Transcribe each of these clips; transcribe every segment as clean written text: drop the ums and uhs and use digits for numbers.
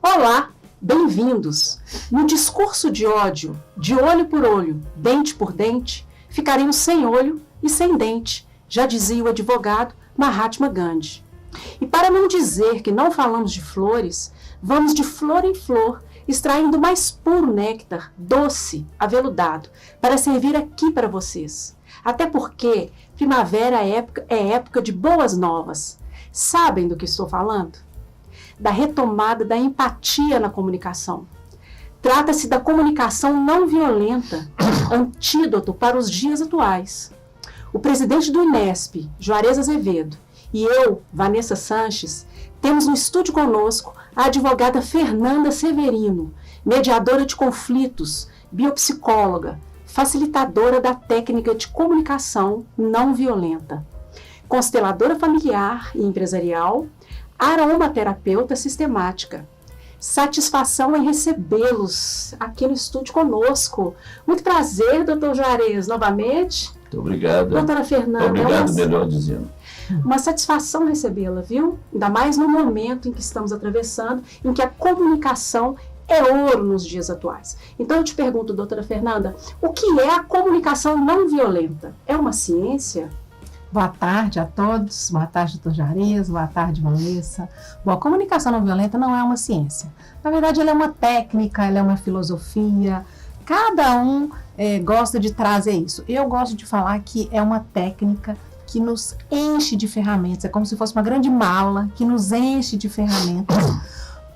Olá, bem-vindos! No discurso de ódio, de olho por olho, dente por dente, ficaremos sem olho e sem dente, já dizia o advogado Mahatma Gandhi. E para não dizer que não falamos de flores, vamos de flor em flor, extraindo o mais puro néctar, doce, aveludado, para servir aqui para vocês. Até porque primavera é época de boas novas. Sabem do que estou falando? Da retomada da empatia na comunicação. Trata-se da comunicação não violenta, antídoto para os dias atuais. O presidente do INESP, Juarez Azevedo, e eu, Vanessa Sanches, temos no estúdio conosco a advogada Fernanda Severino, mediadora de conflitos, biopsicóloga, facilitadora da técnica de comunicação não violenta, consteladora familiar e empresarial, aromaterapeuta sistemática. Satisfação em recebê-los aqui no estúdio conosco. Muito prazer, doutor Juarez, novamente. Muito obrigado. Doutora Fernanda. Obrigado, melhor dizendo. Uma satisfação recebê-la, viu? Ainda mais no momento em que estamos atravessando, em que a comunicação é ouro nos dias atuais. Então eu te pergunto, doutora Fernanda, o que é a comunicação não violenta? É uma ciência? Boa tarde a todos, boa tarde, doutor Juarez, boa tarde, Vanessa. Bom, a comunicação não violenta não é uma ciência. Na verdade, ela é uma técnica, ela é uma filosofia. Cada um gosta de trazer isso. Eu gosto de falar que é uma técnica que nos enche de ferramentas. É como se fosse uma grande mala que nos enche de ferramentas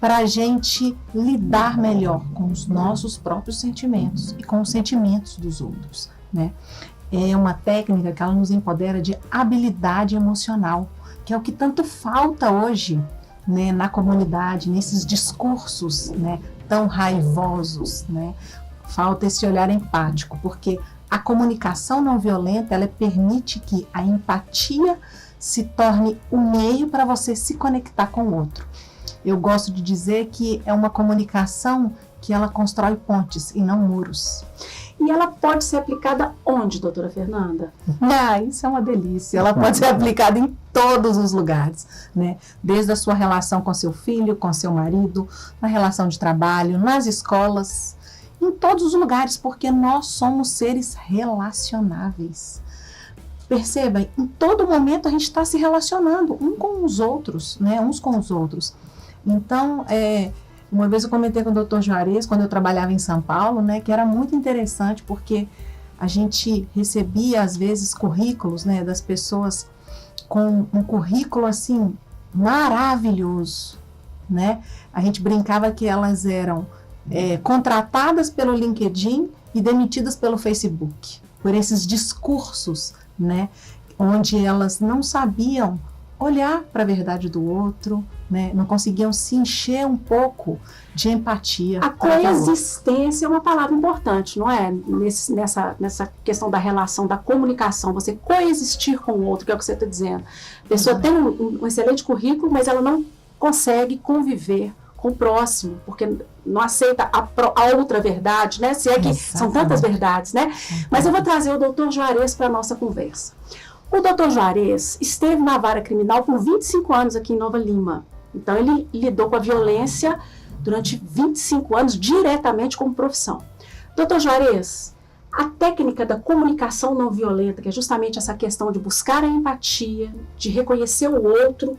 para a gente lidar melhor com os nossos próprios sentimentos e com os sentimentos dos outros, né? É uma técnica que ela nos empodera de habilidade emocional, que é o que tanto falta hoje, né, na comunidade, nesses discursos, né, tão raivosos, né? Falta esse olhar empático, porque a comunicação não violenta, ela permite que a empatia se torne o meio para você se conectar com o outro. Eu gosto de dizer que é uma comunicação que ela constrói pontes e não muros. E ela pode ser aplicada onde, doutora Fernanda? Isso é uma delícia. Ela pode ser aplicada em todos os lugares, né? Desde a sua relação com seu filho, com seu marido, na relação de trabalho, nas escolas, em todos os lugares, porque nós somos seres relacionáveis. Perceba, em todo momento a gente está se relacionando com os outros, né? Uns com os outros. Então, uma vez eu comentei com o doutor Juarez, quando eu trabalhava em São Paulo, né, que era muito interessante, porque a gente recebia, às vezes, currículos, né, das pessoas com um currículo, assim, maravilhoso, né? A gente brincava que elas eram contratadas pelo LinkedIn e demitidas pelo Facebook, por esses discursos, né, onde elas não sabiam olhar para a verdade do outro, né? Não conseguiam se encher um pouco de empatia. A coexistência é uma palavra importante, não é? Nessa questão da relação, da comunicação, você coexistir com o outro, que é o que você está dizendo. A pessoa tem um excelente currículo, mas ela não consegue conviver com o próximo, porque não aceita a outra verdade, né? Se é que são tantas verdades, né? Mas eu vou trazer o doutor Juarez para a nossa conversa. O doutor Juarez esteve na vara criminal por 25 anos aqui em Nova Lima. Então, ele lidou com a violência durante 25 anos diretamente como profissão. Doutor Juarez, a técnica da comunicação não violenta, que é justamente essa questão de buscar a empatia, de reconhecer o outro,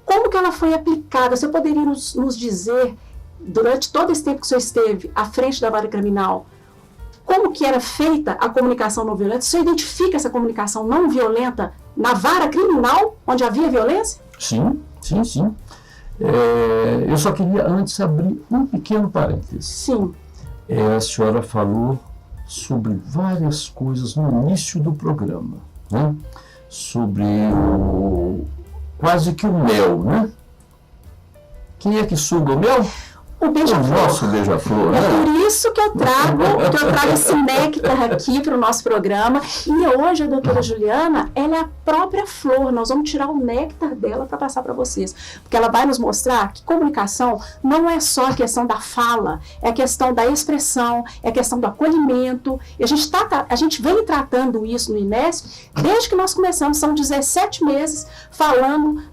como que ela foi aplicada? Você poderia nos dizer, durante todo esse tempo que o senhor esteve à frente da vara criminal, como que era feita a comunicação não violenta? O senhor identifica essa comunicação não violenta na vara criminal, onde havia violência? Sim. Eu só queria antes abrir um pequeno parênteses. Sim. A senhora falou sobre várias coisas no início do programa, né? Sobre quase que o mel, né? Quem é que suga o mel? O beija-flor. O nosso beija-flor, né? É por isso que eu trago esse néctar aqui para o nosso programa. E hoje a doutora Juliana, ela é a própria flor. Nós vamos tirar o néctar dela para passar para vocês. Porque ela vai nos mostrar que comunicação não é só a questão da fala, é a questão da expressão, é a questão do acolhimento. E a gente vem tratando isso no INESP desde que nós começamos. São 17 meses falando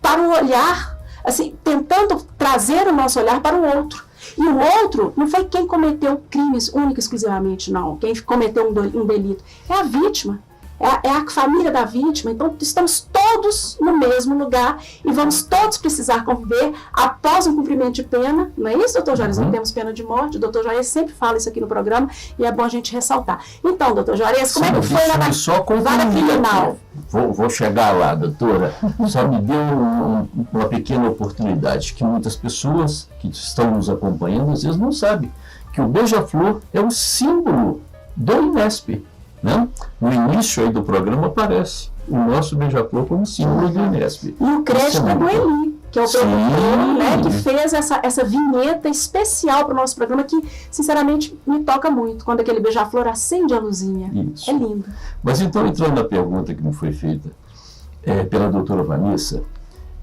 para o olhar assim, tentando trazer o nosso olhar para o outro. E o outro não foi quem cometeu crimes única e exclusivamente, não. Quem cometeu um delito. É a vítima. É a família da vítima. Então, estamos todos no mesmo lugar e vamos todos precisar conviver após um cumprimento de pena. Não é isso, doutor Juarez? Não temos pena de morte. O doutor Juarez sempre fala isso aqui no programa e é bom a gente ressaltar. Então, doutor Juarez, como é que foi na vara criminal? Vou chegar lá, doutora. Só me deu uma pequena oportunidade que muitas pessoas que estão nos acompanhando às vezes não sabem que o beija-flor é um símbolo do INESP. Né? No início aí do programa aparece o nosso beija-flor como símbolo do INESP. E o crédito é do Eli, que é o produtor, né, que fez essa vinheta especial para o nosso programa, que sinceramente me toca muito, quando aquele beija-flor acende a luzinha. Isso. É lindo. Mas então, entrando na pergunta que me foi feita pela doutora Vanessa,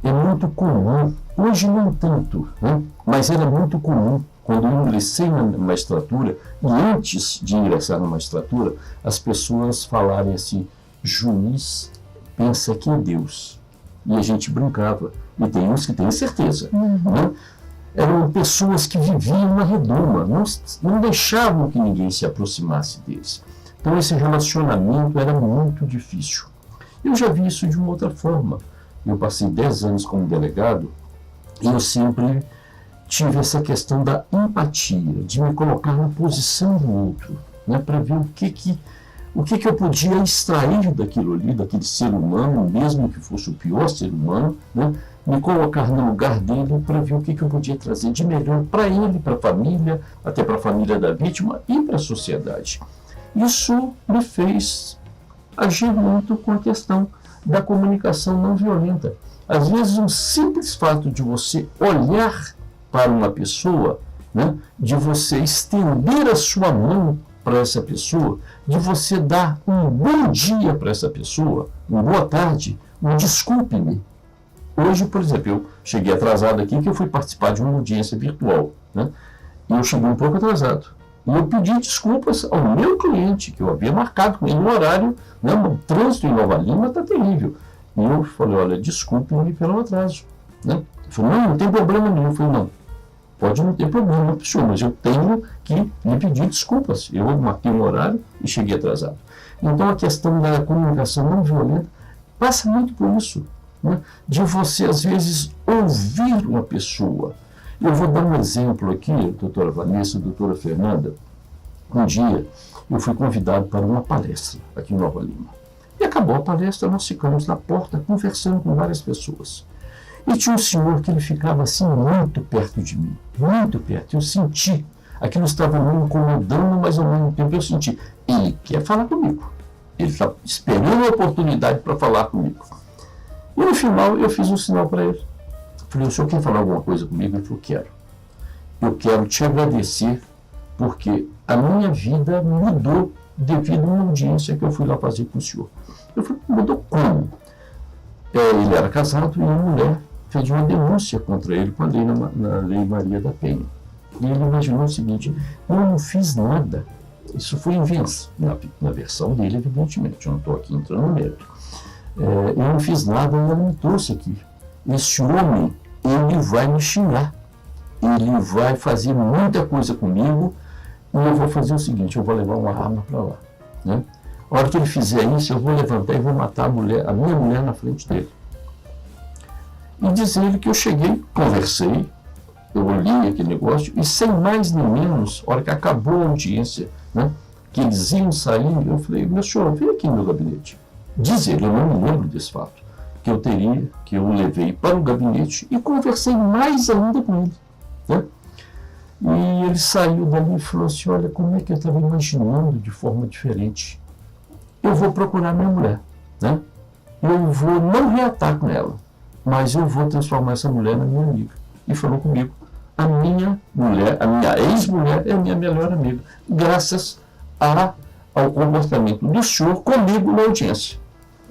é muito comum, hoje não tanto, né? Mas era muito comum, quando eu ingressei na magistratura, e antes de ingressar na magistratura, as pessoas falarem assim, juiz pensa que é Deus. E a gente brincava. E tem uns que têm certeza. Né? Eram pessoas que viviam na redoma, não deixavam que ninguém se aproximasse deles. Então esse relacionamento era muito difícil. Eu já vi isso de uma outra forma. Eu passei 10 anos como delegado e eu sempre tive essa questão da empatia, de me colocar na posição do outro, né, para ver o que eu podia extrair daquilo ali, daquele ser humano, mesmo que fosse o pior ser humano, né, me colocar no lugar dele para ver o que eu podia trazer de melhor para ele, para a família, até para a família da vítima e para a sociedade. Isso me fez agir muito com a questão da comunicação não violenta. Às vezes, um simples fato de você olhar para uma pessoa, né, de você estender a sua mão para essa pessoa, de você dar um bom dia para essa pessoa, uma boa tarde, um desculpe-me. Hoje, por exemplo, eu cheguei atrasado aqui, que eu fui participar de uma audiência virtual, né, e eu cheguei um pouco atrasado. E eu pedi desculpas ao meu cliente, que eu havia marcado com ele no horário, né, o trânsito em Nova Lima está terrível. E eu falei, olha, desculpe-me pelo atraso. Né? Ele falou, não tem problema nenhum. Eu falei, não. Pode não ter problema, senhor, mas eu tenho que lhe pedir desculpas. Eu marquei um horário e cheguei atrasado. Então, a questão da comunicação não violenta passa muito por isso, né? De você, às vezes, ouvir uma pessoa. Eu vou dar um exemplo aqui, doutora Vanessa, doutora Fernanda. Um dia, eu fui convidado para uma palestra aqui em Nova Lima. E acabou a palestra, nós ficamos na porta conversando com várias pessoas. E tinha um senhor que ele ficava assim muito perto de mim, muito perto. Eu senti, aquilo estava me incomodando, mas ao mesmo tempo eu senti, ele quer falar comigo. Ele está esperando a oportunidade para falar comigo. E no final eu fiz um sinal para ele. Falei, o senhor quer falar alguma coisa comigo? Ele falou, quero. Eu quero te agradecer porque a minha vida mudou devido a uma audiência que eu fui lá fazer com o senhor. Eu falei, mudou como? Ele era casado e uma mulher fez uma denúncia contra ele com a lei na Lei Maria da Penha. E ele imaginou o seguinte, eu não fiz nada. Isso foi invenção, na versão dele, evidentemente, eu não estou aqui entrando no mérito. Eu não fiz nada e ele me trouxe aqui. Esse homem, ele vai me xingar. Ele vai fazer muita coisa comigo e eu vou fazer o seguinte, eu vou levar uma arma para lá. Né? A hora que ele fizer isso, eu vou levantar e vou matar a minha mulher na frente dele. E dizer ele que eu cheguei, conversei, eu olhei aquele negócio e sem mais nem menos, a hora que acabou a audiência, né, que eles iam saindo, eu falei, meu senhor, vem aqui no meu gabinete. Diz ele, eu não me lembro desse fato, que eu levei para o gabinete e conversei mais ainda com ele. Né? E ele saiu dali e falou assim, olha, como é que eu estava imaginando de forma diferente. Eu vou procurar minha mulher, né? Eu vou não reatar com ela, mas eu vou transformar essa mulher na minha amiga. E falou comigo, a minha ex-mulher é a minha melhor amiga, graças ao comportamento do senhor comigo na audiência.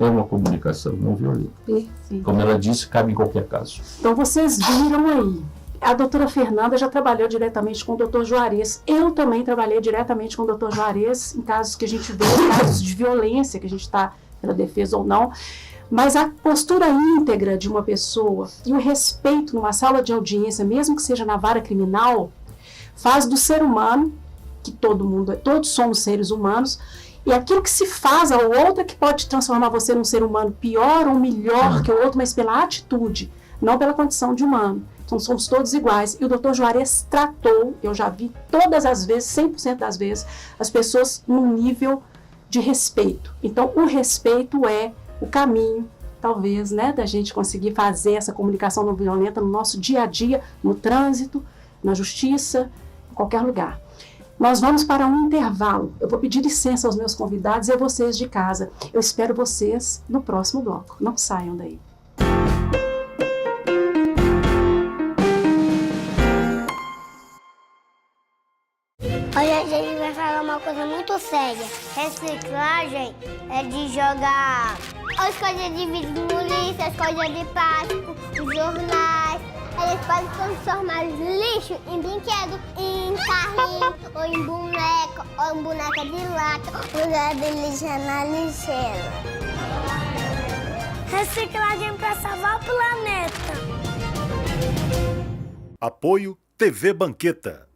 É uma comunicação não violenta. Perfeito. Como ela disse, cabe em qualquer caso. Então vocês viram aí, a doutora Fernanda já trabalhou diretamente com o doutor Juarez. Eu também trabalhei diretamente com o doutor Juarez em casos que a gente vê, casos de violência, que a gente está pela defesa ou não. Mas a postura íntegra de uma pessoa e o respeito numa sala de audiência, mesmo que seja na vara criminal, faz do ser humano, que todos somos seres humanos, e aquilo que se faz ao outro é que pode transformar você num ser humano pior ou melhor que o outro, mas pela atitude, não pela condição de humano. Então somos todos iguais. E o Dr. Juarez tratou, eu já vi todas as vezes, 100% das vezes, as pessoas num nível de respeito. Então o respeito é o caminho, talvez, né, da gente conseguir fazer essa comunicação não violenta no nosso dia a dia, no trânsito, na justiça, em qualquer lugar. Nós vamos para um intervalo. Eu vou pedir licença aos meus convidados e a vocês de casa. Eu espero vocês no próximo bloco. Não saiam daí. Hoje a gente vai falar uma coisa muito séria. Reciclagem é de jogar as coisas de vidro no lixo, as coisas de plástico, os jornais. Eles podem transformar lixo em brinquedo, em carrinho, ou em boneca, ou em boneca de lata. O lugar de lixo é na lixeira. Reciclagem para salvar o planeta. Apoio TV Banqueta.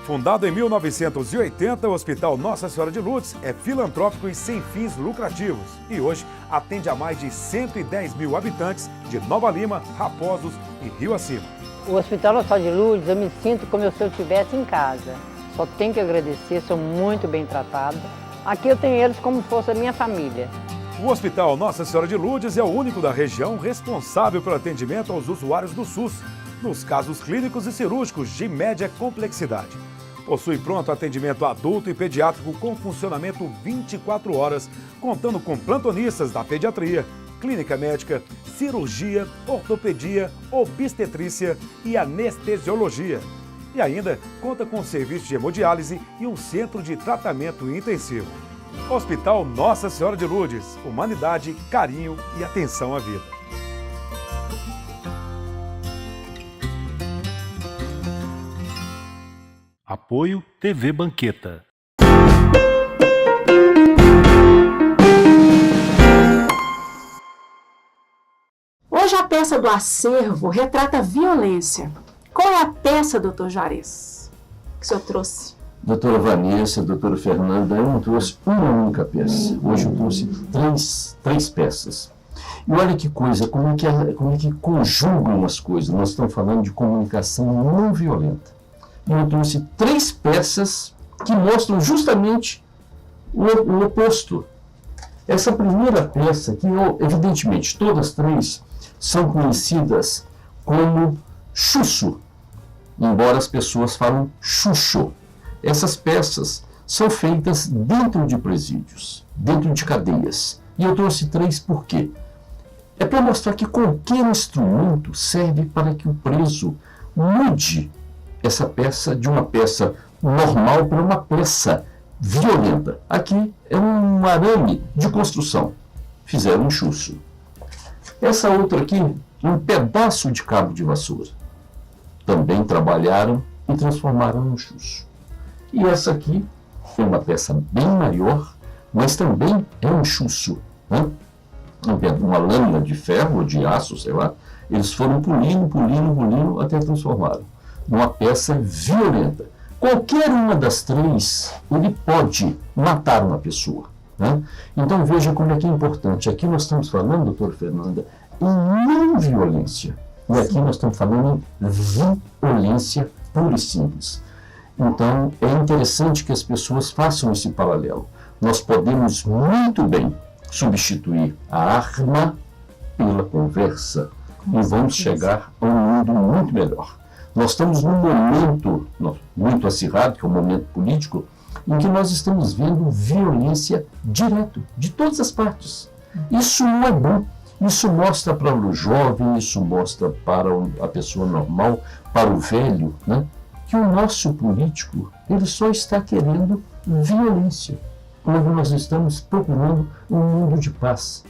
Fundado em 1980, o Hospital Nossa Senhora de Lourdes é filantrópico e sem fins lucrativos. E hoje atende a mais de 110 mil habitantes de Nova Lima, Raposos e Rio Acima. O Hospital Nossa Senhora de Lourdes, eu me sinto como se eu estivesse em casa. Só tenho que agradecer, sou muito bem tratada. Aqui eu tenho eles como se fosse a minha família. O Hospital Nossa Senhora de Lourdes é o único da região responsável pelo atendimento aos usuários do SUS, nos casos clínicos e cirúrgicos de média complexidade. Possui pronto atendimento adulto e pediátrico com funcionamento 24 horas, contando com plantonistas da pediatria, clínica médica, cirurgia, ortopedia, obstetrícia e anestesiologia. E ainda conta com serviço de hemodiálise e um centro de tratamento intensivo. Hospital Nossa Senhora de Lourdes, humanidade, carinho e atenção à vida. Apoio TV Banqueta. Hoje a peça do acervo retrata a violência. Qual é a peça, doutor Juarez, que o senhor trouxe? Doutora Vanessa, doutora Fernanda, eu não trouxe uma única peça. Hoje eu trouxe três peças. E olha que coisa, como é que conjugam as coisas. Nós estamos falando de comunicação não violenta. E eu trouxe três peças que mostram justamente o oposto. Essa primeira peça, que evidentemente todas três são conhecidas como chucho, embora as pessoas falam chucho. Essas peças são feitas dentro de presídios, dentro de cadeias. E eu trouxe três por quê? É para mostrar que qualquer instrumento serve para que o preso mude essa peça de uma peça normal para uma peça violenta. Aqui é um arame de construção. Fizeram um chucho. Essa outra aqui, um pedaço de cabo de vassoura. Também trabalharam e transformaram num chucho. E essa aqui é uma peça bem maior, mas também é um chucho, né? Uma lâmina de ferro ou de aço, sei lá. Eles foram pulindo, até transformaram numa peça violenta. Qualquer uma das três, ele pode matar uma pessoa, né? Então veja como é que é importante. Aqui nós estamos falando, doutora Fernanda, em não violência. E aqui nós estamos falando em violência pura e simples. Então é interessante que as pessoas façam esse paralelo. Nós podemos muito bem substituir a arma pela conversa e vamos chegar a um mundo muito melhor. Nós estamos num momento muito acirrado, que é o momento político, em que nós estamos vendo violência direto, de todas as partes. Isso não é bom. Isso mostra para o jovem, isso mostra para a pessoa normal, para o velho, né, que o nosso político ele só está querendo violência, quando nós estamos procurando um mundo de paz.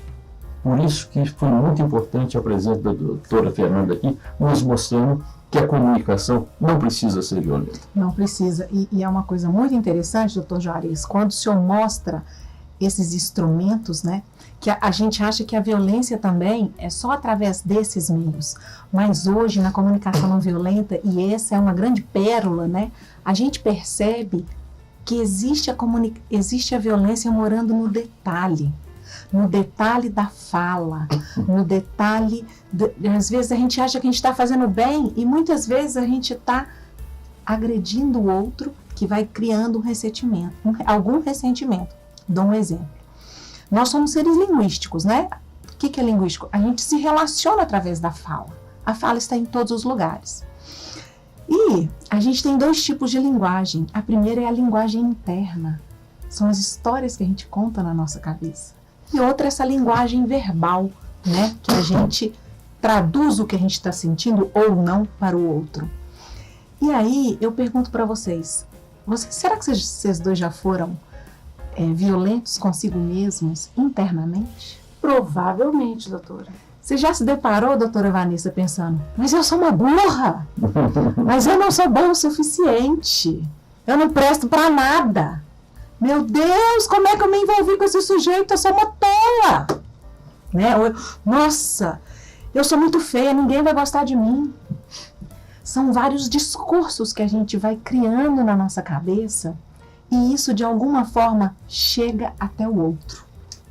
Por isso que foi muito importante a presença da doutora Fernanda aqui, nos mostrando que a comunicação não precisa ser violenta. Não precisa. E é uma coisa muito interessante, doutor Juarez, quando o senhor mostra esses instrumentos, né? Que a gente acha que a violência também é só através desses meios. Mas hoje, na comunicação não violenta, e essa é uma grande pérola, né? A gente percebe que existe a violência morando no detalhe da fala, no detalhe... Às vezes a gente acha que a gente está fazendo bem e muitas vezes a gente está agredindo o outro, que vai criando um ressentimento, algum ressentimento. Dou um exemplo. Nós somos seres linguísticos, né? O que é linguístico? A gente se relaciona através da fala. A fala está em todos os lugares. E a gente tem 2 tipos de linguagem. A primeira é a linguagem interna. São as histórias que a gente conta na nossa cabeça. E outra é essa linguagem verbal, né? Que a gente traduz o que a gente está sentindo ou não para o outro. E aí eu pergunto para vocês, será que vocês dois já foram violentos consigo mesmos internamente? Provavelmente, doutora. Você já se deparou, doutora Vanessa, pensando, mas eu sou uma burra, mas eu não sou boa o suficiente, eu não presto para nada. Meu Deus, como é que eu me envolvi com esse sujeito? Eu sou uma tola. Né? Nossa, eu sou muito feia, ninguém vai gostar de mim. São vários discursos que a gente vai criando na nossa cabeça e isso, de alguma forma, chega até o outro.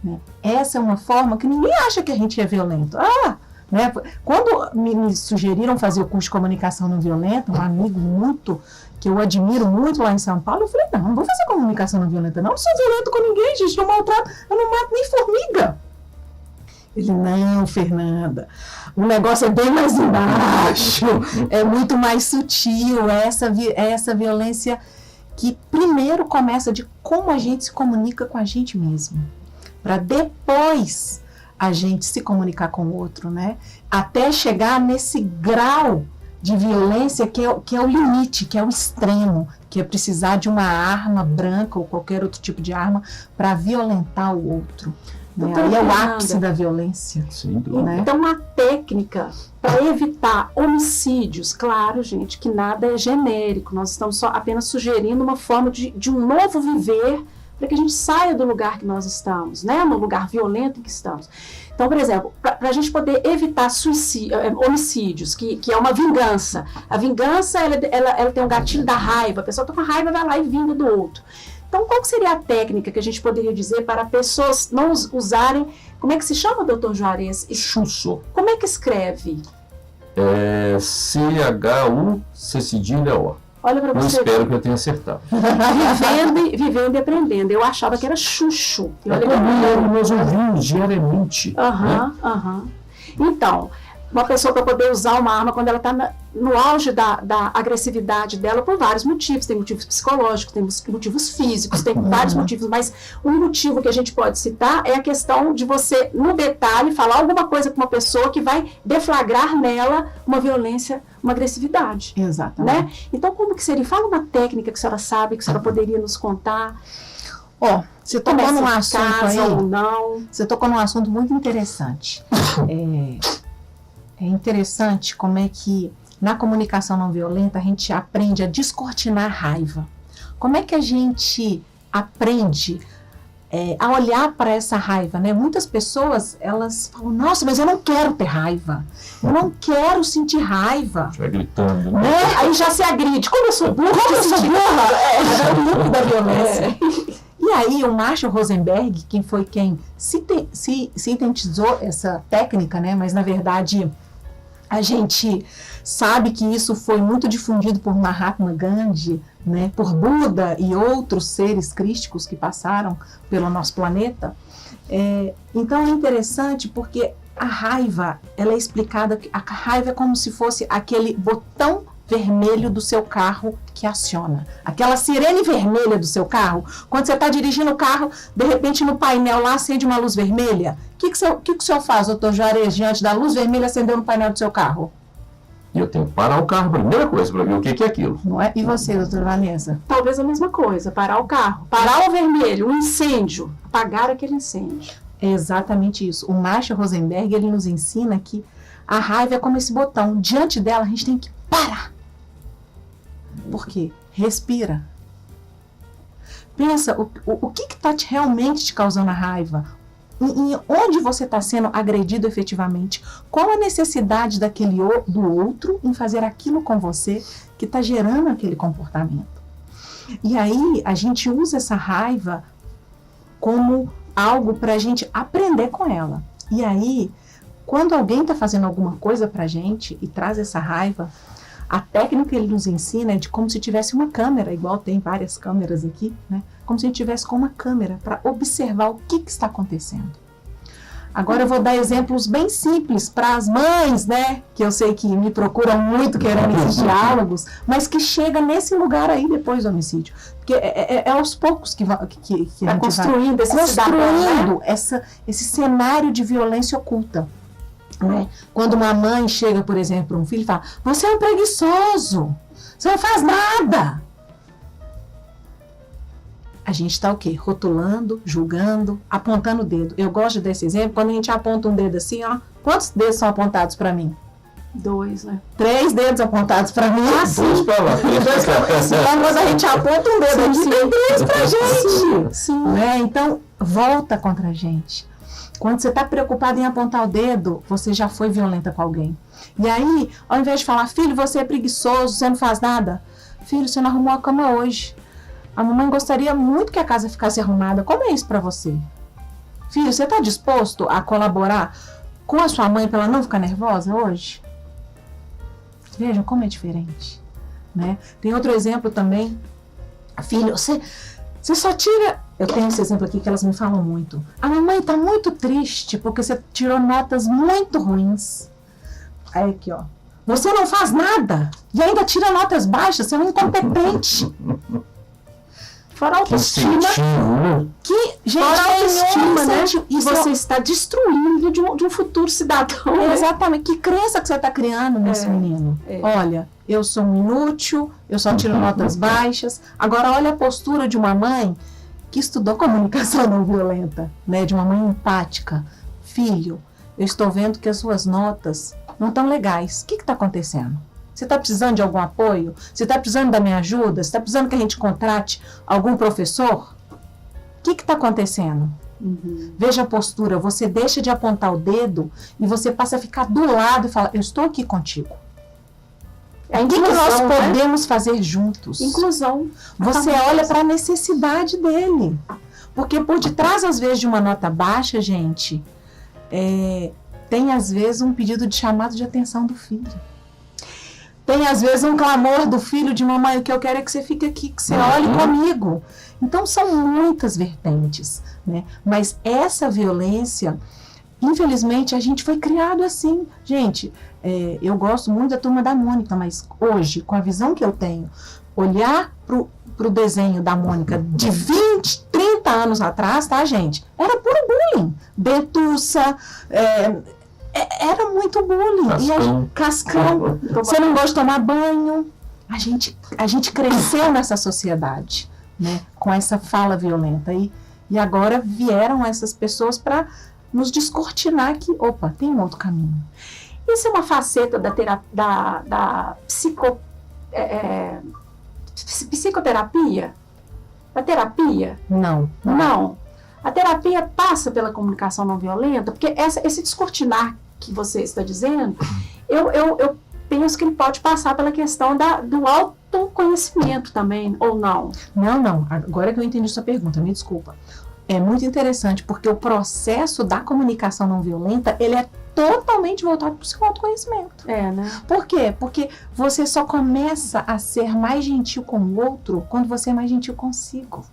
Né? Essa é uma forma que ninguém acha que a gente é violento. Né? Quando me sugeriram fazer o curso de comunicação não violenta, um amigo que eu admiro muito lá em São Paulo, eu falei, não vou fazer comunicação não violenta, não sou violento com ninguém, gente, eu maltrato, eu não mato nem formiga. Ele, não, Fernanda, o negócio é bem mais embaixo, é muito mais sutil, é essa violência que primeiro começa de como a gente se comunica com a gente mesmo, para depois a gente se comunicar com o outro, né? Até chegar nesse grau de violência que é o limite, que é o extremo, que é precisar de uma arma branca ou qualquer outro tipo de arma para violentar o outro. Né? Aí é o ápice da violência. Sim, né? Então, a técnica para evitar homicídios, claro, gente, que nada é genérico, nós estamos apenas sugerindo uma forma de um novo viver para que a gente saia do lugar que nós estamos, né? No lugar violento em que estamos. Então, por exemplo, para a gente poder evitar homicídios, que é uma vingança. A vingança, ela tem um gatilho da raiva. A pessoa está com raiva, vai lá e vinga do outro. Então, qual seria a técnica que a gente poderia dizer para pessoas não usarem... Como é que se chama, doutor Juarez? Chusso. Como é que escreve? C-H-U, C cedilha O. Olha para Eu você. espero que eu tenha acertado. Vivendo e aprendendo. Eu achava que era chucho. Nós ouvimos diariamente. Então, uma pessoa para poder usar uma arma quando ela está no auge da agressividade dela por vários motivos. Tem motivos psicológicos, tem motivos físicos, tem vários motivos, mas um motivo que a gente pode citar é a questão de você, no detalhe, falar alguma coisa para uma pessoa que vai deflagrar nela uma violência, uma agressividade. Exatamente. Né? Então, como que seria? Fala uma técnica que a senhora sabe, que a senhora poderia nos contar. Você tocou num assunto aí, ou não. Você tocou num assunto muito interessante. É interessante como é que na comunicação não violenta a gente aprende a descortinar a raiva. Como é que a gente aprende a olhar para essa raiva, né? Muitas pessoas, elas falam, nossa, mas eu não quero ter raiva. Eu não quero sentir raiva. Vai gritando. Né? Aí já se agride. Como eu sou burra? Como eu sou burra? É o lucro da violência. E aí o Marshall Rosenberg, quem foi quem sintetizou essa técnica, né? Mas na verdade a gente sabe que isso foi muito difundido por Mahatma Gandhi, né? Por Buda e outros seres crísticos que passaram pelo nosso planeta. Então é interessante porque a raiva, ela é explicada, a raiva é como se fosse aquele botão vermelho do seu carro que aciona. Aquela sirene vermelha do seu carro. Quando você está dirigindo o carro, de repente no painel lá acende uma luz vermelha. O que o senhor faz, doutor Juarez, diante da luz vermelha acendendo no painel do seu carro? Eu tenho que parar o carro, primeira coisa, para ver o que é aquilo. Não é? E você, doutora Vanessa? Talvez a mesma coisa, parar o carro. Parar o vermelho, um incêndio. Apagar aquele incêndio. É exatamente isso. O Marshall Rosenberg, ele nos ensina que a raiva é como esse botão. Diante dela, a gente tem que parar. Por quê? Respira. Pensa o que está realmente te causando a raiva. Onde você está sendo agredido efetivamente? Qual a necessidade do outro em fazer aquilo com você que está gerando aquele comportamento? E aí a gente usa essa raiva como algo para a gente aprender com ela. E aí, quando alguém está fazendo alguma coisa para a gente e traz essa raiva, a técnica que ele nos ensina é de como se tivesse uma câmera, igual tem várias câmeras aqui, né? Como se a gente tivesse com uma câmera para observar o que está acontecendo. Agora eu vou dar exemplos bem simples para as mães, né? Que eu sei que me procuram muito querendo esses diálogos, mas que chega nesse lugar aí depois do homicídio. Porque é aos poucos que a gente vai construindo esse cenário de violência oculta. Né? Quando uma mãe chega, por exemplo, para um filho e fala: você é um preguiçoso, você não faz nada. A gente está o quê? Rotulando, julgando, apontando o dedo. Eu gosto desse exemplo, quando a gente aponta um dedo assim, ó, quantos dedos são apontados para mim? 2, né? 3 dedos apontados para mim. Dois para lá. Então, quando a gente aponta um dedo aqui, tem 3 para gente. Sim. Né? Então, volta contra a gente. Quando você está preocupado em apontar o dedo, você já foi violenta com alguém. E aí, ao invés de falar: filho, você é preguiçoso, você não faz nada. Filho, você não arrumou a cama hoje. A mamãe gostaria muito que a casa ficasse arrumada. Como é isso para você? Filho, você está disposto a colaborar com a sua mãe para ela não ficar nervosa hoje? Vejam como é diferente. Né? Tem outro exemplo também. Filho, você só tira... Eu tenho esse exemplo aqui que elas me falam muito. A mamãe está muito triste porque você tirou notas muito ruins. Aí aqui, ó. Você não faz nada e ainda tira notas baixas, você é um incompetente. Fora autoestima, gente, fora autoestima, né? E você está destruindo de um futuro cidadão. Né? Exatamente. Que crença que você está criando nesse menino? Olha, eu sou um inútil, eu só tiro notas baixas. Agora, olha a postura de uma mãe que estudou comunicação não violenta, né? De uma mãe empática. Filho, eu estou vendo que as suas notas não estão legais. O que está acontecendo? Você está precisando de algum apoio? Você está precisando da minha ajuda? Você está precisando que a gente contrate algum professor? O que está acontecendo? Veja a postura. Você deixa de apontar o dedo e você passa a ficar do lado e fala: eu estou aqui contigo. O que nós podemos fazer juntos? Inclusão. Você olha para a necessidade dele. Porque por detrás, às vezes, de uma nota baixa, gente, tem, às vezes, um pedido de chamado de atenção do filho. Tem, às vezes, um clamor do filho de: mamãe, o que eu quero é que você fique aqui, que você olhe comigo. Então, são muitas vertentes, né? Mas essa violência, infelizmente, a gente foi criado assim. Gente, eu gosto muito da Turma da Mônica, mas hoje, com a visão que eu tenho, olhar pro desenho da Mônica de 20, 30 anos atrás, tá, gente? Era puro bullying. Dentuça, era muito bullying. Cascão. Você não gosta de tomar banho. A gente cresceu nessa sociedade, né, com essa fala violenta. E agora vieram essas pessoas para nos descortinar que, opa, tem um outro caminho. Isso é uma faceta da psicoterapia? Da terapia? Não. A terapia passa pela comunicação não violenta, porque esse descortinar que você está dizendo, eu penso que ele pode passar pela questão do autoconhecimento também, ou não? Não. Agora que eu entendi sua pergunta, me desculpa. É muito interessante, porque o processo da comunicação não violenta, ele é totalmente voltado para o seu autoconhecimento. Né? Por quê? Porque você só começa a ser mais gentil com o outro quando você é mais gentil consigo.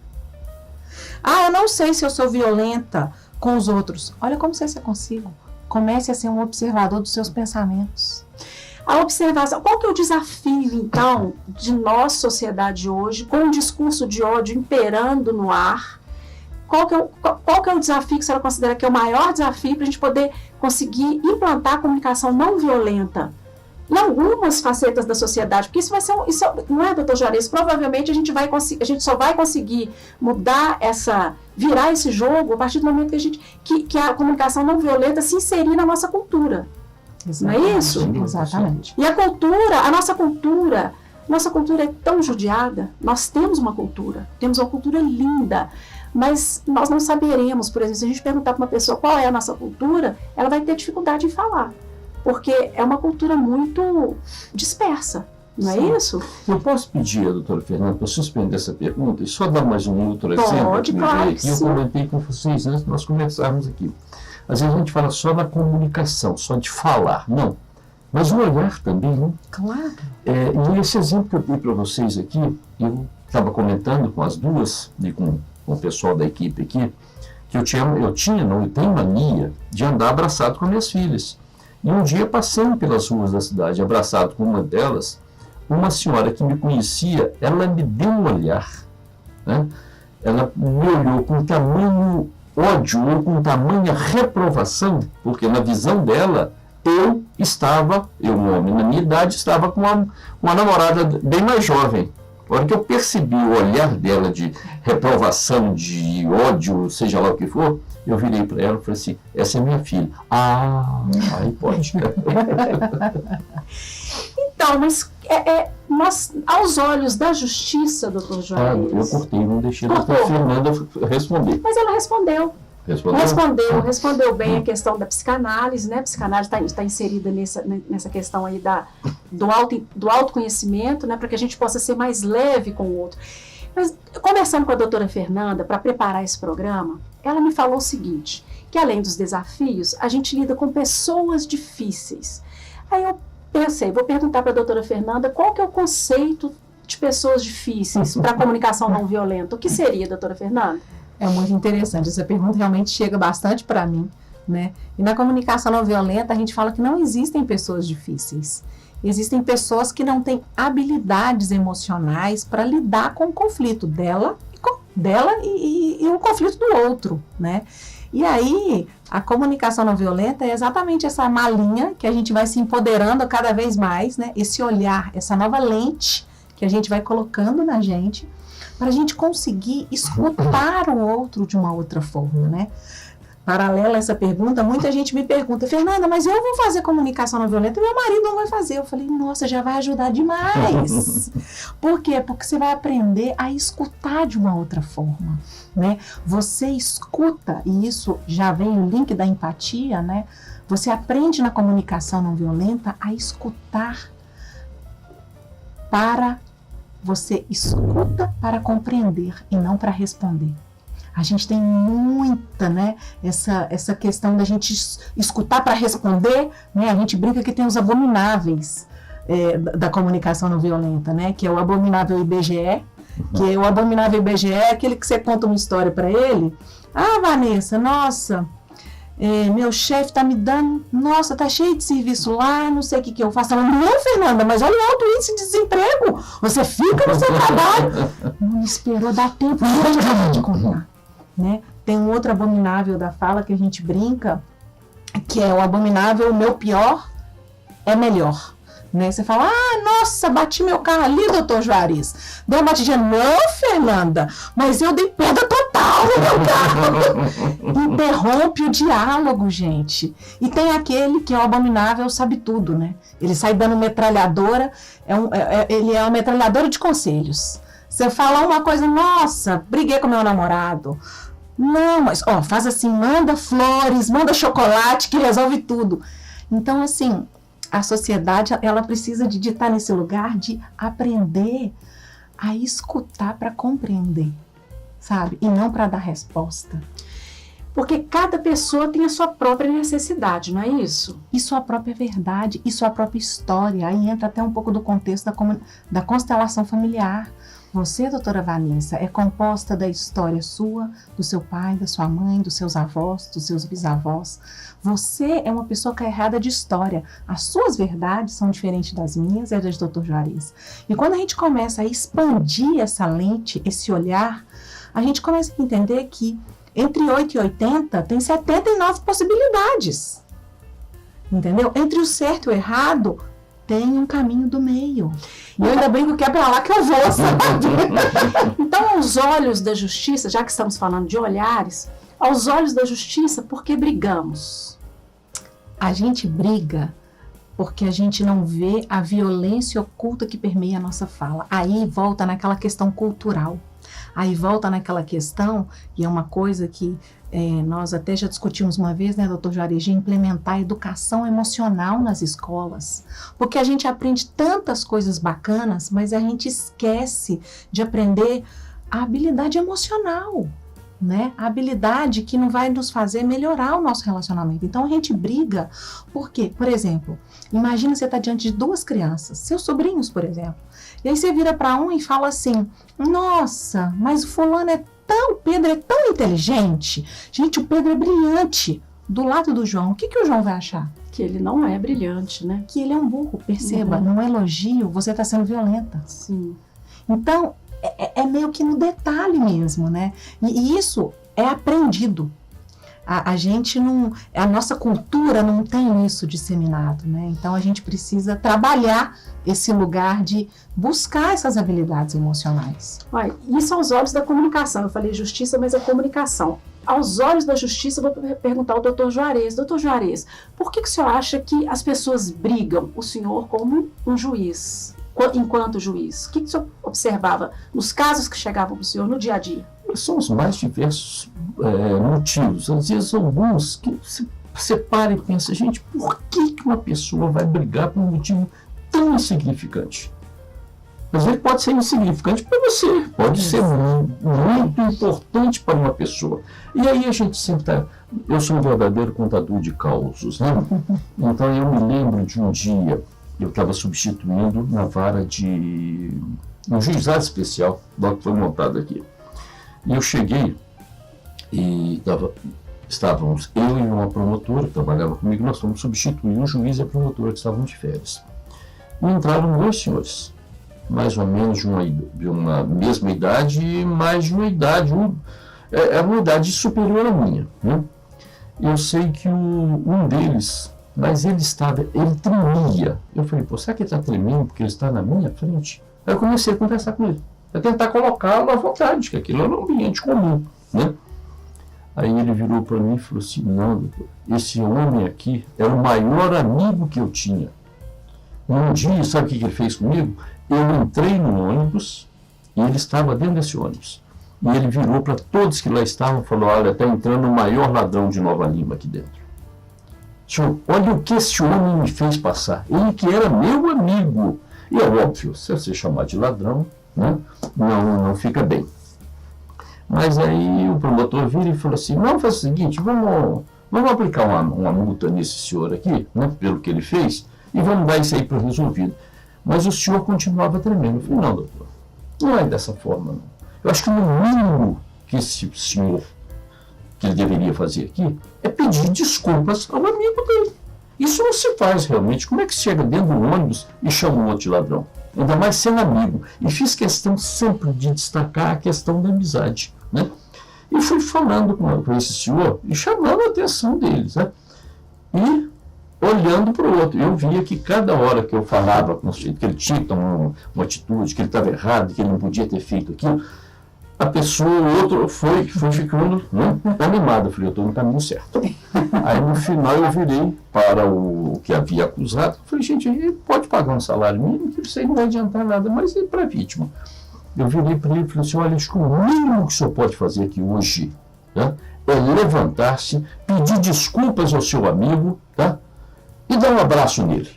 Eu não sei se eu sou violenta com os outros. Olha como você é consigo. Comece a ser um observador dos seus pensamentos. A observação. Qual que é o desafio, então, de nossa sociedade hoje, com um discurso de ódio imperando no ar? Qual que é o desafio que a senhora considera que é o maior desafio para a gente poder conseguir implantar a comunicação não violenta em algumas facetas da sociedade? Porque isso vai ser não é, doutor Juarez? Provavelmente a gente só vai conseguir virar esse jogo a partir do momento que a comunicação não violenta se inserir na nossa cultura. Exatamente. Não é isso? Exatamente. E a nossa cultura, Nossa cultura é tão judiada, nós temos uma cultura linda, mas nós não saberemos, por exemplo, se a gente perguntar para uma pessoa qual é a nossa cultura, ela vai ter dificuldade em falar, porque é uma cultura muito dispersa, não é isso? Eu posso pedir à doutora Fernanda para suspender essa pergunta e só dar mais um outro exemplo? Pode, claro que eu sim. comentei com vocês antes de nós conversarmos aqui. Às vezes a gente fala só da comunicação, só de falar, não. Mas o olhar também, né? Claro. E esse exemplo que eu dei para vocês aqui, eu estava comentando com as duas e com o pessoal da equipe aqui, que eu tenho mania de andar abraçado com minhas filhas. E um dia, passando pelas ruas da cidade, abraçado com uma delas, uma senhora que me conhecia, ela me deu um olhar, né? Ela me olhou com tamanho ódio ou com tamanha reprovação, porque na visão dela, eu, um homem na minha idade, estava com uma namorada bem mais jovem. A hora que eu percebi o olhar dela de reprovação, de ódio, seja lá o que for, eu virei para ela e falei assim, essa é minha filha. Aí pode. Então, mas nós, aos olhos da justiça, doutor Juarez... eu cortei, não deixei a doutora Fernanda responder. Mas ela respondeu. Respondeu bem a questão da psicanálise, né? A psicanálise está inserida nessa questão aí do autoconhecimento, né? Para que a gente possa ser mais leve com o outro. Mas, conversando com a doutora Fernanda, para preparar esse programa, ela me falou o seguinte, que além dos desafios, a gente lida com pessoas difíceis. Aí eu pensei, vou perguntar para a doutora Fernanda qual que é o conceito de pessoas difíceis para a comunicação não violenta. O que seria, doutora Fernanda? É muito interessante, essa pergunta realmente chega bastante para mim, né? E na comunicação não violenta a gente fala que não existem pessoas difíceis. Existem pessoas que não têm habilidades emocionais para lidar com o conflito dela e o conflito do outro, né? E aí, a comunicação não violenta é exatamente essa malinha que a gente vai se empoderando cada vez mais, né? Esse olhar, essa nova lente que a gente vai colocando na gente, para a gente conseguir escutar o outro de uma outra forma, né? Paralela a essa pergunta, muita gente me pergunta, Fernanda, mas eu vou fazer comunicação não violenta e meu marido não vai fazer. Eu falei, nossa, já vai ajudar demais. Por quê? Porque você vai aprender a escutar de uma outra forma, né? Você escuta, e isso já vem o link da empatia, né? Você aprende na comunicação não violenta a escutar Você escuta para compreender e não para responder. A gente tem muita, né, essa questão da gente escutar para responder, né? A gente brinca que tem os abomináveis da comunicação não violenta, né? Que é o abominável IBGE, que é o abominável IBGE é aquele que você conta uma história para ele. Vanessa, nossa... meu chefe tá me dando, nossa, tá cheio de serviço lá, não sei o que eu faço. Ela, não, Fernanda, mas olha o alto índice de desemprego, você fica no seu trabalho. Não esperou dar tempo de contar, né? Tem um outro abominável da fala que a gente brinca, que é o abominável, o meu pior é melhor. Né? Você fala, nossa, bati meu carro ali, doutor Juarez. Deu uma batidinha, não, Fernanda, mas eu dei pedra total no meu carro. Interrompe o diálogo, gente. E tem aquele que é o abominável, sabe tudo, né? Ele sai dando metralhadora, ele é uma metralhadora de conselhos. Você fala uma coisa, nossa, briguei com meu namorado. Não, mas, faz assim, manda flores, manda chocolate, que resolve tudo. Então, assim... A sociedade, ela precisa de estar nesse lugar de aprender a escutar para compreender, sabe? E não para dar resposta. Porque cada pessoa tem a sua própria necessidade, não é isso? E sua própria verdade, e sua própria história. Aí entra até um pouco do contexto da constelação familiar. Você, doutora Vanessa, é composta da história sua, do seu pai, da sua mãe, dos seus avós, dos seus bisavós. Você é uma pessoa carregada de história. As suas verdades são diferentes das minhas e das do doutor Juarez. E quando a gente começa a expandir essa lente, esse olhar, a gente começa a entender que entre 8 e 80 tem 79 possibilidades. Entendeu? Entre o certo e o errado, tem um caminho do meio. E eu ainda brinco que é pra lá que eu vou, sabe? Então, aos olhos da justiça, já que estamos falando de olhares, aos olhos da justiça, por que brigamos? A gente briga porque a gente não vê a violência oculta que permeia a nossa fala. Aí volta naquela questão cultural. Aí volta naquela questão, e é uma coisa que nós até já discutimos uma vez, né, doutor Juarez, de implementar a educação emocional nas escolas. Porque a gente aprende tantas coisas bacanas, mas a gente esquece de aprender a habilidade emocional, né? A habilidade que não vai nos fazer melhorar o nosso relacionamento. Então a gente briga, porque, por exemplo, imagina você estar diante de 2 crianças, seus sobrinhos, por exemplo, e aí você vira para um e fala assim: nossa, mas o fulano o Pedro é tão inteligente. Gente, o Pedro é brilhante. Do lado do João, o que o João vai achar? Que ele não é brilhante, né? Que ele é um burro, perceba, num elogio você está sendo violenta. Sim. Então, é meio que no detalhe mesmo, né? E isso é aprendido. A gente não... A nossa cultura não tem isso disseminado, né? Então, a gente precisa trabalhar esse lugar de buscar essas habilidades emocionais. Olha, isso aos olhos da comunicação. Eu falei justiça, mas é comunicação. Aos olhos da justiça, eu vou perguntar ao doutor Juarez. Doutor Juarez, por que o senhor acha que as pessoas brigam, o senhor como um juiz, enquanto juiz? O que o senhor observava nos casos que chegavam para o senhor no dia a dia? São os mais diversos motivos. Às vezes, alguns que você para e pensa, gente, por que uma pessoa vai brigar por um motivo tão insignificante? Às vezes pode ser insignificante para você, pode ser muito importante para uma pessoa. E aí a gente sempre está... Eu sou um verdadeiro contador de causos, né? Então eu me lembro de um dia, eu estava substituindo na vara de um juizado especial, que foi montado aqui. E eu cheguei e estávamos eu e uma promotora que trabalhava comigo, nós fomos substituir o juiz e a promotora que estavam de férias. E entraram 2 senhores, mais ou menos de uma mesma idade e mais de uma idade, uma idade superior à minha, né? Eu sei que um deles, mas ele tremia. Eu falei, pô, será que ele está tremendo porque ele está na minha frente? Aí eu comecei a conversar com ele, a tentar colocá-lo à vontade, que aquilo era um ambiente comum, né? Aí ele virou para mim e falou assim, não, doutor, esse homem aqui é o maior amigo que eu tinha. Um dia, sabe o que ele fez comigo? Eu entrei no ônibus e ele estava dentro desse ônibus. E ele virou para todos que lá estavam e falou, olha, está entrando o maior ladrão de Nova Lima aqui dentro. Senhor, olha o que esse homem me fez passar. Ele que era meu amigo. E é óbvio, se você chamar de ladrão, né, não fica bem. Mas aí o promotor vira e falou assim, não, faz o seguinte, vamos aplicar uma multa nesse senhor aqui, né, pelo que ele fez, e vamos dar isso aí para resolvido. Mas o senhor continuava tremendo. Eu falei, não, doutor, não é dessa forma, não. Eu acho que no mínimo que esse senhor, que ele deveria fazer aqui, é pedir desculpas ao amigo dele. Isso não se faz realmente. Como é que chega dentro do ônibus e chama um outro de ladrão? Ainda mais sendo amigo. E fiz questão sempre de destacar a questão da amizade, né? E fui falando com esse senhor e chamando a atenção deles, né? E olhando para o outro. Eu via que cada hora que eu falava com o sujeito que ele tinha que tomar uma atitude, que ele estava errado, que ele não podia ter feito aquilo, a pessoa, o outro foi ficando, né, animado. Eu falei, eu estou no caminho certo. Aí no final eu virei para o que havia acusado. Falei, gente, ele pode pagar um salário mínimo, que isso aí não vai adiantar nada, mas é para a vítima. Eu virei para ele e falei assim, olha, acho que o mínimo que o senhor pode fazer aqui hoje, né, é levantar-se, pedir desculpas ao seu amigo, tá, e dar um abraço nele.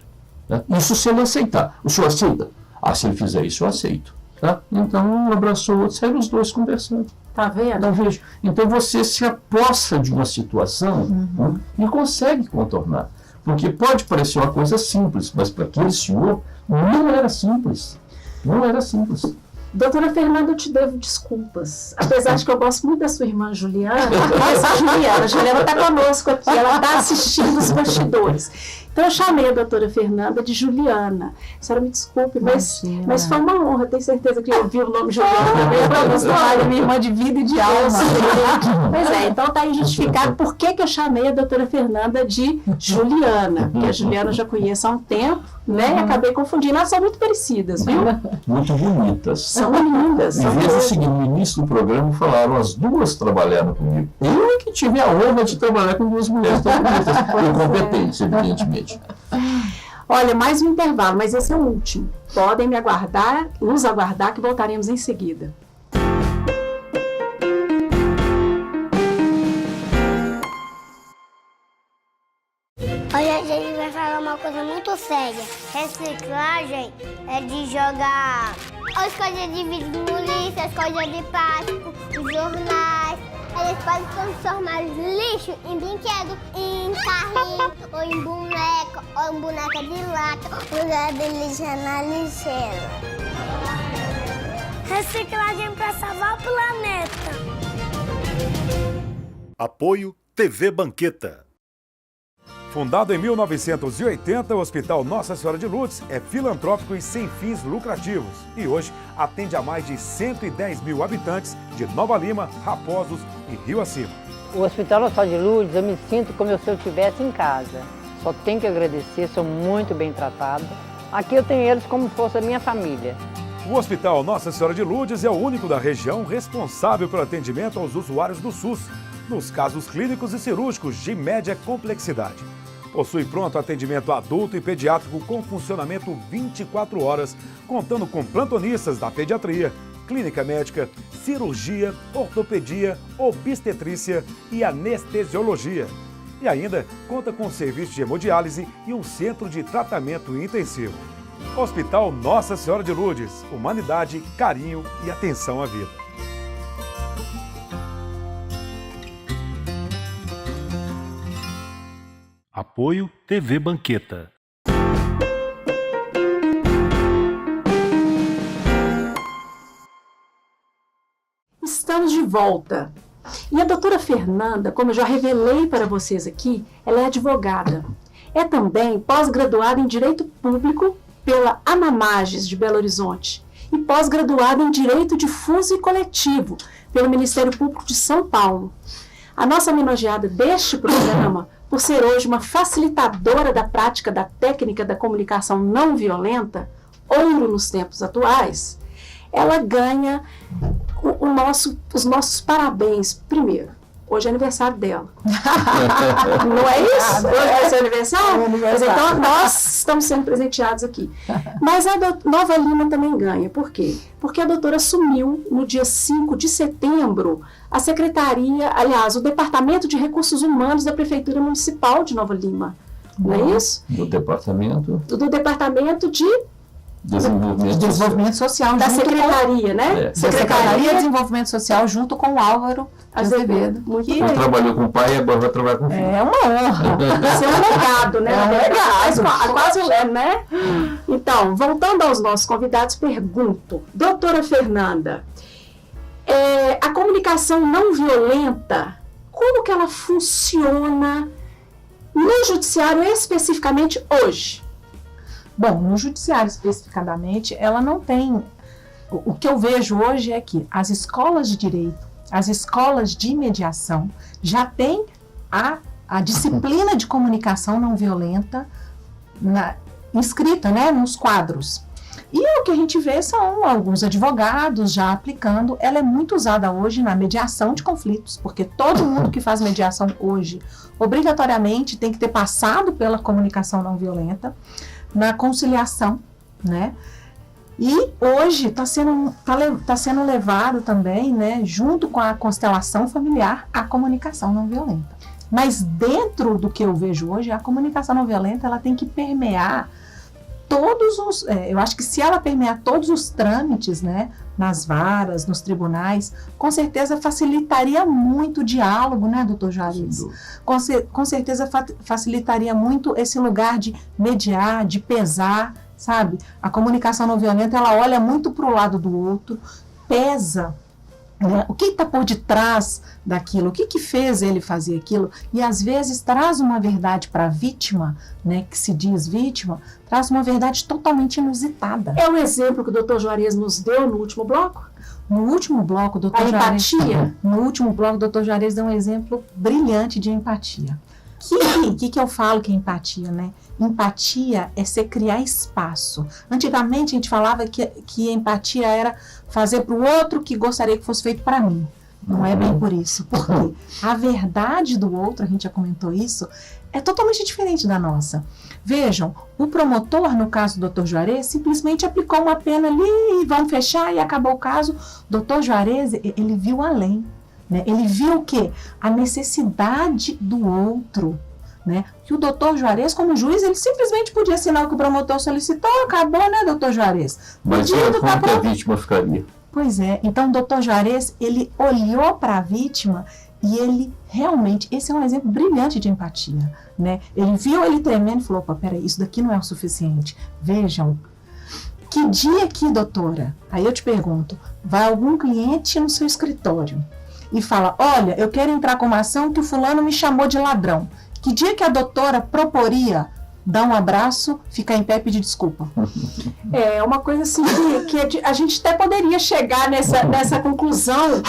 Né? Isso se ele aceitar. O senhor aceita? Ah, se ele fizer isso, eu aceito. Tá? Então, um abraçou o outro, saíram os dois conversando. Tá vendo? Não vejo. Então, você se aposta de uma situação, né, e consegue contornar. Porque pode parecer uma coisa simples, mas para aquele senhor não era simples. Não era simples. Doutora Fernanda, eu te devo desculpas. Apesar de que eu gosto muito da sua irmã Juliana, mas a Juliana está conosco aqui, ela está assistindo os bastidores. Então eu chamei a doutora Fernanda de Juliana. A senhora me desculpe, mas foi uma honra, tenho certeza que eu ouvi o nome Juliana também para você. Olha, minha irmã de vida e de alma. Pois é, então está aí justificado por que eu chamei a doutora Fernanda de Juliana, porque a Juliana eu já conheço há um tempo, né? E acabei confundindo, elas são muito parecidas, viu? Muito bonitas. São lindas. E veja o seguinte, no início do programa falaram, as duas trabalharam comigo. Eu é que tive a honra de trabalhar com duas mulheres tão bonitas, incompetentes, evidentemente. Olha, mais um intervalo, mas esse é o último. Podem nos aguardar que voltaremos em seguida. Hoje a gente vai falar uma coisa muito séria. Reciclagem é de jogar as coisas de vidro no lixo, as coisas de plástico, os jornais. Eles podem transformar lixo em brinquedo, em carrinho, ou em boneca, ou em boneca de lata. O lugar de lixo é na lixeira. Reciclagem para salvar o planeta. Apoio TV Banqueta. Fundado em 1980, o Hospital Nossa Senhora de Lourdes é filantrópico e sem fins lucrativos e hoje atende a mais de 110 mil habitantes de Nova Lima, Raposos e Rio Acima. O Hospital Nossa Senhora de Lourdes, eu me sinto como se eu estivesse em casa. Só tenho que agradecer, sou muito bem tratada. Aqui eu tenho eles como se fosse a minha família. O Hospital Nossa Senhora de Lourdes é o único da região responsável pelo atendimento aos usuários do SUS, nos casos clínicos e cirúrgicos de média complexidade. Possui pronto atendimento adulto e pediátrico com funcionamento 24 horas, contando com plantonistas da pediatria, clínica médica, cirurgia, ortopedia, obstetrícia e anestesiologia. E ainda conta com serviço de hemodiálise e um centro de tratamento intensivo. Hospital Nossa Senhora de Lourdes, humanidade, carinho e atenção à vida. Apoio TV Banqueta. Estamos de volta. E a doutora Fernanda, como eu já revelei para vocês aqui, ela é advogada. É também pós-graduada em Direito Público pela ANAMAGES de Belo Horizonte e pós-graduada em Direito Difuso e Coletivo pelo Ministério Público de São Paulo. A nossa homenageada deste programa, por ser hoje uma facilitadora da prática da técnica da comunicação não violenta, ouro nos tempos atuais, ela ganha os nossos parabéns primeiro. Hoje é aniversário dela. Não é isso? Hoje vai ser aniversário? Mas então nós estamos sendo presenteados aqui. Mas a Nova Lima também ganha. Por quê? Porque a doutora assumiu no dia 5 de setembro a secretaria, aliás, o Departamento de Recursos Humanos da Prefeitura Municipal de Nova Lima. Não é isso? Do departamento Do Departamento de Desenvolvimento Social. Da Secretaria, né? Secretaria de Desenvolvimento Social, junto com o Álvaro Azevedo. Ele trabalhou com o pai e agora vai trabalhar com o filho. É uma honra. Isso é um legado, né? É um legado. Quase, né? Então, voltando aos nossos convidados, pergunto, doutora Fernanda, a comunicação não violenta, como que ela funciona no judiciário especificamente hoje? Bom, no judiciário especificadamente, ela não tem... O que eu vejo hoje é que as escolas de direito, as escolas de mediação, já têm a disciplina de comunicação não violenta inscrita, né, nos quadros. E o que a gente vê são alguns advogados já aplicando. Ela é muito usada hoje na mediação de conflitos, porque todo mundo que faz mediação hoje, obrigatoriamente, tem que ter passado pela comunicação não violenta, na conciliação, né? E hoje está sendo levado também, né, junto com a constelação familiar, a comunicação não violenta. Mas dentro do que eu vejo hoje, a comunicação não violenta, ela tem que permear todos os... eu acho que se ela permear todos os trâmites, né, nas varas, nos tribunais, com certeza facilitaria muito o diálogo, né, doutor Juarez? Com certeza facilitaria muito esse lugar de mediar, de pesar, sabe? A comunicação não violenta, ela olha muito para o lado do outro, pesa, né? O que está por detrás daquilo, o que fez ele fazer aquilo, e às vezes traz uma verdade para a vítima, né, que se diz vítima, traz uma verdade totalmente inusitada. É o exemplo que o doutor Juarez nos deu no último bloco? No último bloco, o doutor Juarez... empatia? No último bloco, o doutor Juarez deu um exemplo brilhante de empatia. O que eu falo que é empatia, né? Empatia é você criar espaço. Antigamente a gente falava que empatia era fazer para o outro que gostaria que fosse feito para mim. Não é bem por isso. Porque a verdade do outro, a gente já comentou isso, é totalmente diferente da nossa. Vejam, o promotor, no caso do Dr. Juarez, simplesmente aplicou uma pena ali, vamos fechar e acabou o caso. Dr. Juarez, ele viu além, né? Ele viu o quê? A necessidade do outro, né? Que o Dr. Juarez, como juiz, ele simplesmente podia assinar o que o promotor solicitou, acabou, né, Dr. Juarez? Mas como que a vítima ficaria? Pois é, então o Dr. Juarez, ele olhou para a vítima e ele realmente, esse é um exemplo brilhante de empatia, né? Ele viu ele tremendo e falou, opa, peraí, isso daqui não é o suficiente. Vejam, que dia aqui, doutora? Aí eu te pergunto, vai algum cliente no seu escritório e fala, olha, eu quero entrar com uma ação que o fulano me chamou de ladrão. Que dia que a doutora proporia dar um abraço, ficar em pé e pedir desculpa? É uma coisa assim que a gente até poderia chegar nessa conclusão,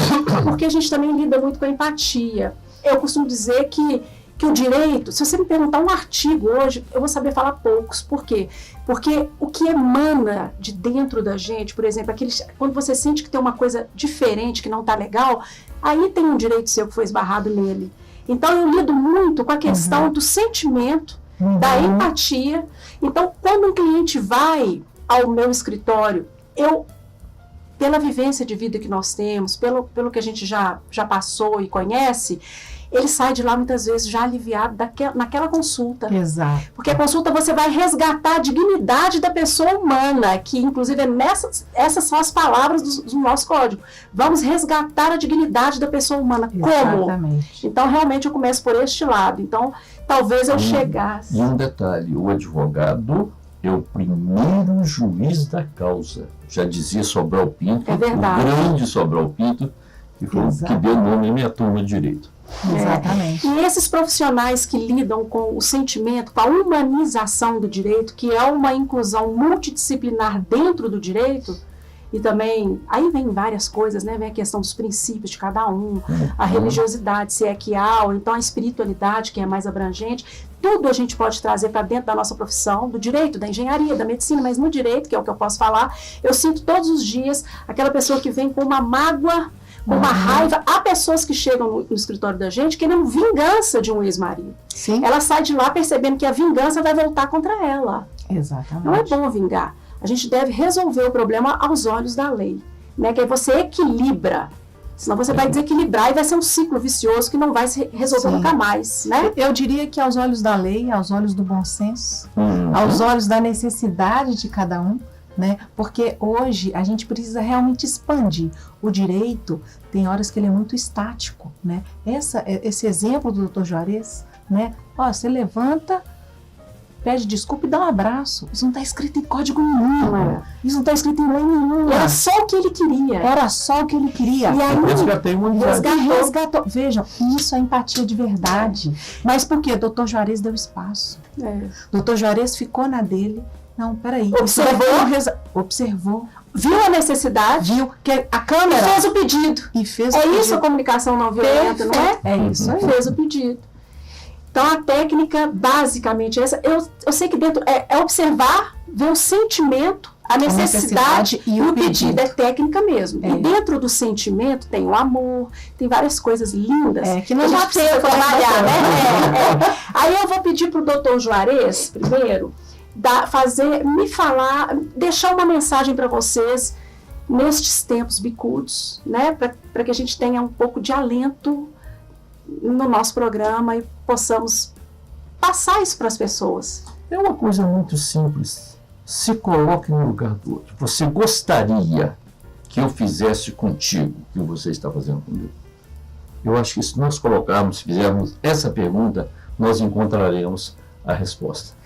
porque a gente também lida muito com a empatia. Eu costumo dizer que o direito, se você me perguntar um artigo hoje, eu vou saber falar poucos. Por quê? Porque o que emana de dentro da gente, por exemplo, quando você sente que tem uma coisa diferente, que não está legal, aí tem um direito seu que foi esbarrado nele. Então eu lido muito com a questão do sentimento, da empatia. Então, quando um cliente vai ao meu escritório, pela vivência de vida que nós temos, pelo que a gente já passou e conhece, ele sai de lá muitas vezes já aliviado naquela consulta. Exato. Porque a consulta você vai resgatar a dignidade da pessoa humana, que inclusive essas são as palavras do nosso código. Vamos resgatar a dignidade da pessoa humana. Exatamente. Como? Então, realmente, eu começo por este lado. Então, talvez eu chegasse... E um detalhe, o advogado é o primeiro juiz da causa. Já dizia Sobral Pinto, É verdade. o grande Sobral Pinto, que deu nome à minha turma de direito. Exatamente. E esses profissionais que lidam com o sentimento, com a humanização do direito, que é uma inclusão multidisciplinar dentro do direito, e também, aí vem várias coisas, né? Vem a questão dos princípios de cada um, a religiosidade, se é que há, ou então a espiritualidade, que é mais abrangente. Tudo a gente pode trazer para dentro da nossa profissão, do direito, da engenharia, da medicina, mas no direito, que é o que eu posso falar, eu sinto todos os dias aquela pessoa que vem com uma mágoa, com uma raiva. Há pessoas que chegam no escritório da gente querendo vingança de um ex-marido. Sim. Ela sai de lá percebendo que a vingança vai voltar contra ela. Exatamente. Não é bom vingar. A gente deve resolver o problema aos olhos da lei, né? Que aí você equilibra. Senão você vai desequilibrar e vai ser um ciclo vicioso que não vai se resolver nunca mais, né? Eu diria que aos olhos da lei, aos olhos do bom senso, aos olhos da necessidade de cada um, né? Porque hoje a gente precisa realmente expandir. O direito tem horas que ele é muito estático, né? Esse exemplo do Dr. Juarez, né? Ó, você levanta, pede desculpa e dá um abraço. Isso não está escrito em código nenhum. Isso não está escrito em lei nenhuma. Era só o que ele queria. Era só o que ele queria. E aí, Resgatei uma unidade. Resgatou. Vejam, isso é empatia de verdade. Mas por quê? Dr. Juarez deu espaço. Dr. Juarez ficou na dele. Não, peraí. Observou. Viu a necessidade. Viu que a câmera... E fez o pedido. Isso a comunicação não violenta, não é? É isso aí. Fez o pedido. Então, a técnica, basicamente, essa, eu sei que dentro é observar, ver o sentimento, a necessidade e o pedido. É técnica mesmo. E dentro do sentimento tem o amor, tem várias coisas lindas. Que não dá precisa trabalhar, né? Aí eu vou pedir para o Dr. Juarez, primeiro, deixar uma mensagem para vocês nestes tempos bicudos, né? Para que a gente tenha um pouco de alento no nosso programa e possamos passar isso para as pessoas. É uma coisa muito simples. Se coloque no lugar do outro. Você gostaria que eu fizesse contigo o que você está fazendo comigo? Eu acho que se nós fizermos essa pergunta, nós encontraremos a resposta.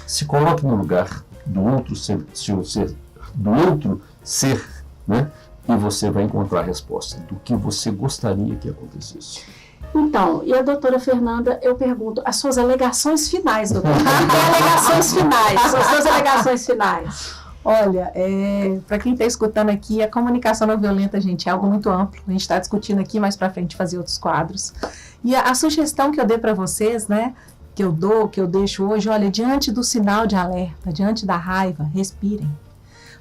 Se coloque no lugar do outro ser, né? E você vai encontrar a resposta do que você gostaria que acontecesse. Então, e a doutora Fernanda, eu pergunto, as suas alegações finais, doutora? Alegações finais, as suas alegações finais. Olha, para quem está escutando aqui, a comunicação não violenta, gente, é algo muito amplo. A gente está discutindo aqui, mais para frente fazer outros quadros. E a sugestão que eu dei para vocês, né, que eu deixo hoje, olha, diante do sinal de alerta, diante da raiva, respirem.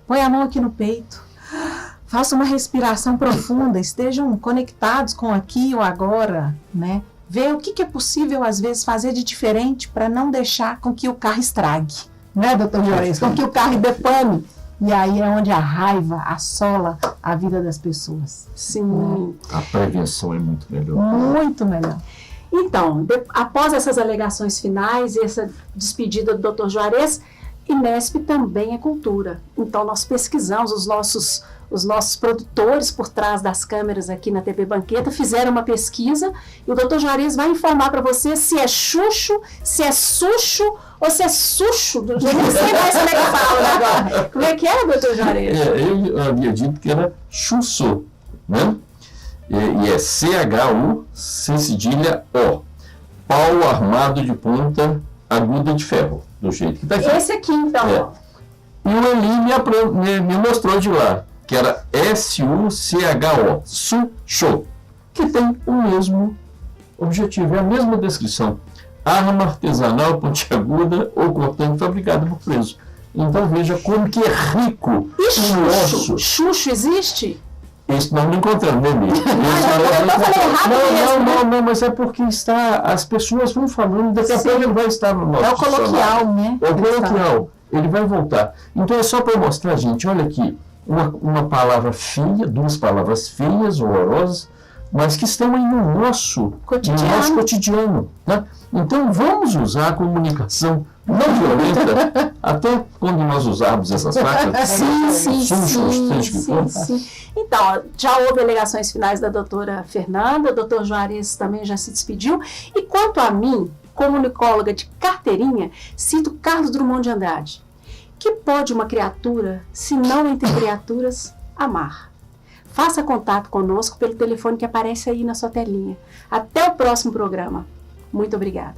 Põe a mão aqui no peito. Façam uma respiração profunda, estejam conectados com aqui ou agora, né? Ver o que é possível, às vezes, fazer de diferente para não deixar com que o carro estrague, né, doutor Juarez? Com que o carro depane. E aí é onde a raiva assola a vida das pessoas. Sim. A prevenção é muito melhor. Muito melhor. Então, após essas alegações finais e essa despedida do Dr. Juarez, Inesp também é cultura. Então, nós pesquisamos, os nossos produtores por trás das câmeras aqui na TV Banqueta fizeram uma pesquisa e o Dr. Juarez vai informar para você se é Xuxo, se é Suxo ou se é Suxo. Eu não sei mais como é que fala agora. Como é que é, Dr. Juarez? Eu havia dito que era Xuxo, né? E é CHU, C cedilha O. Pau armado de ponta aguda de ferro, do jeito que está aqui. Esse aqui, então. É. E o Eli me mostrou de lá, que era SUCHO, Suxo, que tem o mesmo objetivo, é a mesma descrição. Arma artesanal pontiaguda ou cortante fabricada por preso. Então veja como que é rico E o Xuxo? nosso. Xuxo existe? Isso nós não encontramos, né, Miriam? Não, mas é porque as pessoas vão falando, daqui a pouco ele vai estar no nosso É o coloquial, né? É o coloquial, ele vai voltar. Então é só para mostrar, gente, olha aqui, uma palavra feia, duas palavras feias, horrorosas, mas que estão aí no nosso cotidiano. Né? Então vamos usar a comunicação não violenta, até quando nós usarmos essas facas. Sim. Então, já houve alegações finais da doutora Fernanda, o doutor Juarez também já se despediu. E quanto a mim, comunicóloga de carteirinha, cito Carlos Drummond de Andrade. Que pode uma criatura, se não entre criaturas, amar? Faça contato conosco pelo telefone que aparece aí na sua telinha. Até o próximo programa. Muito obrigada.